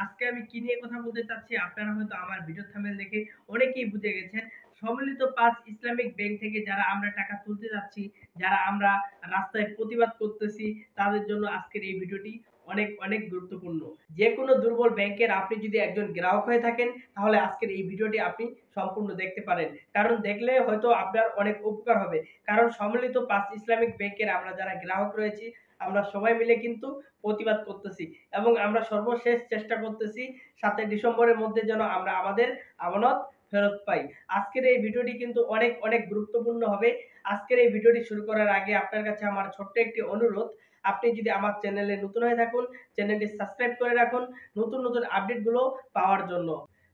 আজকে আমি কি নিয়ে কথা বলতে চাচ্ছি আপনারা হয়তো আমার ভিডিও থাম্বনেল দেখে অনেকেই বুঝে গেছেন। সম্মিলিত ৫ ইসলামিক ব্যাংক থেকে যারা আমরা টাকা তুলতে যাচ্ছি, যারা আমরা রাস্তায় প্রতিবাদ করতেছি, তাদের জন্য আজকের এই ভিডিওটি অনেক অনেক গুরুত্বপূর্ণ। যেকোনো দুর্বল ব্যাংকের আপনি যদি একজন গ্রাহক হয়ে থাকেন, তাহলে আজকের এই ভিডিওটি আপনি সম্পূর্ণ দেখতে পারেন। কারণ দেখলে হয়তো আপনার অনেক উপকার হবে। কারণ সম্মিলিত ৫ ইসলামিক ব্যাংকের আমরা যারা গ্রাহক রয়েছি, আমরা সবাই মিলে কিন্তু প্রতিবাদ করতেছি এবং আমরা সর্বশেষ চেষ্টা করতেছি ৭ই ডিসেম্বরের মধ্যে যেন আমরা আমাদের আমানত ফেরত পাই। আজকের এই ভিডিওটি কিন্তু অনেক অনেক গুরুত্বপূর্ণ হবে। আজকের এই ভিডিওটি শুরু করার আগে আপনার কাছে আমার ছোট্ট একটি অনুরোধ, আপনি যদি আমার চ্যানেলে নতুন হয়ে থাকুন, চ্যানেলটি সাবস্ক্রাইব করে রাখুন নতুন নতুন আপডেটগুলো পাওয়ার জন্য।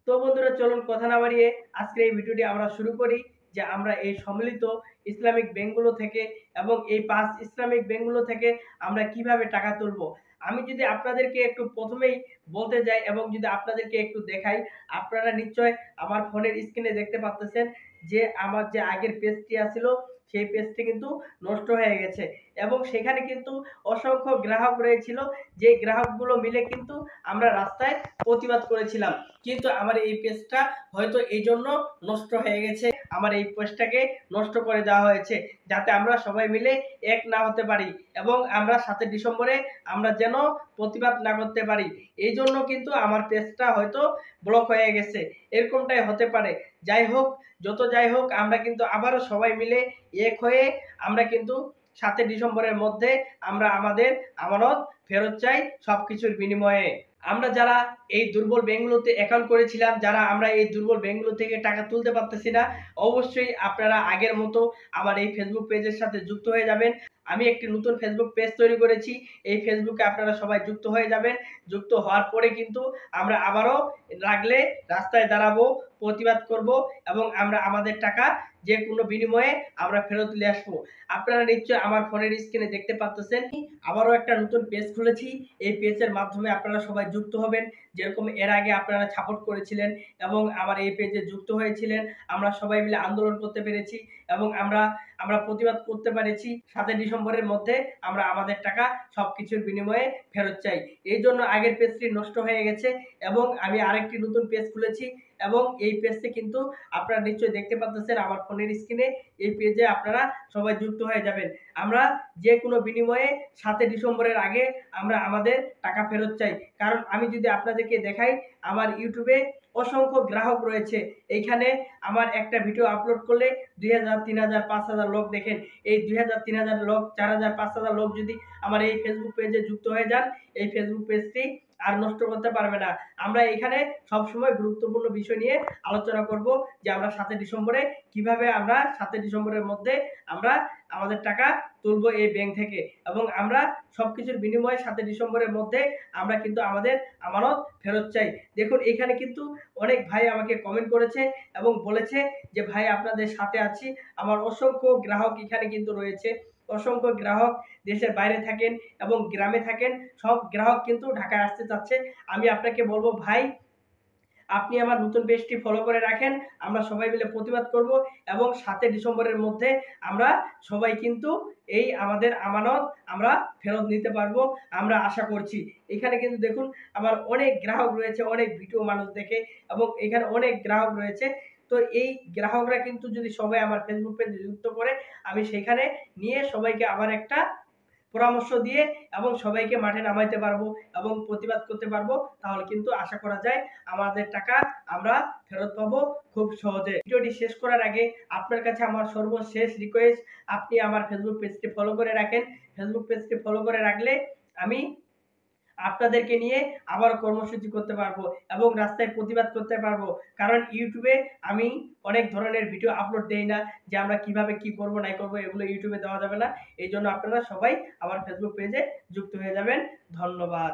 তো বন্ধুরা চলুন কথা না বাড়িয়ে আজকের এই ভিডিওটি আমরা শুরু করি যে আমরা এই সম্মিলিত ইসলামিক ব্যাংকগুলো থেকে এবং এই ৫ ইসলামিক ব্যাংকগুলো থেকে আমরা কিভাবে টাকা তুলবো। আমি যদি আপনাদেরকে একটু প্রথমেই বলতে যাই এবং যদি আপনাদেরকে একটু দেখাই, আপনারা নিশ্চয় আমার ফোনের স্ক্রিনে দেখতে পাচ্ছেন যে আমার যে আগের পেজটি আছিল সেই পেজটি কিন্তু নষ্ট হয়ে গেছে এবং সেখানে কিন্তু অসংখ্য গ্রাহক রয়েছিল, যে গ্রাহকগুলো মিলে কিন্তু আমরা রাস্তায় প্রতিবাদ করেছিলাম। কিন্তু আমার এই পেজটা হয়তো এই জন্য নষ্ট হয়ে গেছে, আমার এই পেজটাকে নষ্ট করে দেওয়া হয়েছে যাতে আমরা সবাই মিলে এক না হতে পারি এবং আমরা ৭ই ডিসেম্বরে আমরা যেন প্রতিবাদ না করতে পারি। এই জন্য কিন্তু আমার পেজটা হয়তো ব্লক হয়ে গেছে, এরকমটাই হতে পারে। যাই হোক, যত যাই হোক, আমরা কিন্তু আবারও সবাই মিলে এক হয়ে আমরা কিন্তু ৭ই ডিসেম্বরের মধ্যে আমরা আমাদের আমানত ফেরত চাই সবকিছুর বিনিময়ে। আমরা যারা এই দুর্বল ব্যাংকগুলোতে অ্যাকাউন্ট করেছিলাম, যারা আমরা এই দুর্বল ব্যাংকগুলো থেকে টাকা তুলতে পারতেছি না, অবশ্যই আপনারা আগের মতো আমার এই ফেসবুক পেজের সাথে যুক্ত হয়ে যাবেন। আমি একটি নতুন ফেসবুক পেজ তৈরি করেছি, এই ফেসবুকে আপনারা সবাই যুক্ত হয়ে যাবেন। যুক্ত হওয়ার পরে কিন্তু আমরা আবারও লাগলে রাস্তায় দাঁড়াবো, প্রতিবাদ করব এবং আমরা আমাদের টাকা যে কোনো বিনিময়ে আমরা ফেরত নিয়ে আসবো। আপনারা নিশ্চয়ই আমার ফোনের স্ক্রিনে দেখতে পাচ্ছেন আবারও একটা নতুন পেজ খুলেছি। এই পেজের মাধ্যমে আপনারা সবাই যুক্ত হবেন, যেরকম এর আগে আপনারা সাপোর্ট করেছিলেন এবং আমার এই পেজে যুক্ত হয়েছিলেন। আমরা সবাই মিলে আন্দোলন করতে পেরেছি এবং আমরা প্রতিবাদ করতে পেরেছি। ৭ই ডিসেম্বরের মধ্যে আমরা আমাদের টাকা সবকিছুর বিনিময়ে ফেরত চাই। এই জন্য আগের পেজটি নষ্ট হয়ে গেছে এবং আমি আরেকটি নতুন পেজ খুলেছি এবং এই পেজটি কিন্তু আপনারা নিশ্চয়ই দেখতে পাচ্ছেন আমার ফোনের স্ক্রিনে। এই পেজে আপনারা সবাই যুক্ত হয়ে যাবেন। আমরা যে কোনো বিনিময়ে ৭ই ডিসেম্বরের আগে আমরা আমাদের টাকা ফেরত চাই। কারণ আমি যদি আপনাদেরকে দেখাই, আমার ইউটিউবে অসংখ্য গ্রাহক রয়েছে। এইখানে আমার একটা ভিডিও আপলোড করলে ২০০০, ৩০০০, ৫০০০ লোক দেখেন। এই ২০০০, ৩০০০ লোক, ৪০০০, ৫০০০ লোক যদি আমার এই ফেসবুক পেজে যুক্ত হয়ে যান, এই ফেসবুক পেজটি আর নষ্ট করতে পারবে না। আমরা এখানে সবসময় গুরুত্বপূর্ণ বিষয় নিয়ে আলোচনা করব যে আমরা ৭ই ডিসেম্বরে কিভাবে আমরা ৭ই ডিসেম্বরের মধ্যে আমরা আমাদের টাকা তুলবো এই ব্যাংক থেকে এবং আমরা সবকিছুর বিনিময়ে ৭ই ডিসেম্বরের মধ্যে আমরা কিন্তু আমাদের আমানত ফেরত চাই। দেখুন এখানে কিন্তু অনেক ভাই আমাকে কমেন্ট করেছে এবং বলেছে যে ভাই আপনাদের সাথে আছি। আমার অসংখ্য গ্রাহক এখানে কিন্তু রয়েছে, অসংখ্য গ্রাহক দেশের বাইরে থাকেন এবং গ্রামে থাকেন, সব গ্রাহক কিন্তু ঢাকায় আসতে চাচ্ছে। আমি আপনাকে বলবো ভাই, আপনি আমার নতুন পেজটি ফলো করে রাখেন, আমরা সবাই মিলে প্রতিবাদ করব এবং ৭ই ডিসেম্বরের মধ্যে আমরা সবাই কিন্তু এই আমাদের আমানত আমরা ফেরত নিতে পারবো, আমরা আশা করছি। এখানে কিন্তু দেখুন আমার অনেক গ্রাহক রয়েছে, অনেক ভিডিও মানুষ দেখে এবং এখানে অনেক গ্রাহক রয়েছে। তো এই গ্রাহকরা কিন্তু যদি সবাই আমার ফেসবুক পেজে যুক্ত করে, আমি সেখানে নিয়ে সবাইকে আবার একটা পরামর্শ দিয়ে এবং সবাইকে মাঠে নামাইতে পারবো এবং প্রতিবাদ করতে পারবো, তাহলে কিন্তু আশা করা যায় আমাদের টাকা আমরা ফেরত পাবো খুব সহজে। ভিডিওটি শেষ করার আগে আপনার কাছে আমার সর্বশেষ রিকোয়েস্ট, আপনি আমার ফেসবুক পেজটি ফলো করে রাখেন। ফেসবুক পেজটি ফলো করে রাখলে আমি আপনাদেরকে নিয়ে আবার কর্মসূচি করতে পারবো এবং রাস্তায় প্রতিবাদ করতে পারবো। কারণ ইউটিউবে আমি অনেক ধরনের ভিডিও আপলোড দেই না যে আমরা কিভাবে কি করব নাই করব, এগুলো ইউটিউবে দেওয়া যাবে না। এই জন্য আপনারা সবাই আমার ফেসবুক পেজে যুক্ত হয়ে যাবেন। ধন্যবাদ।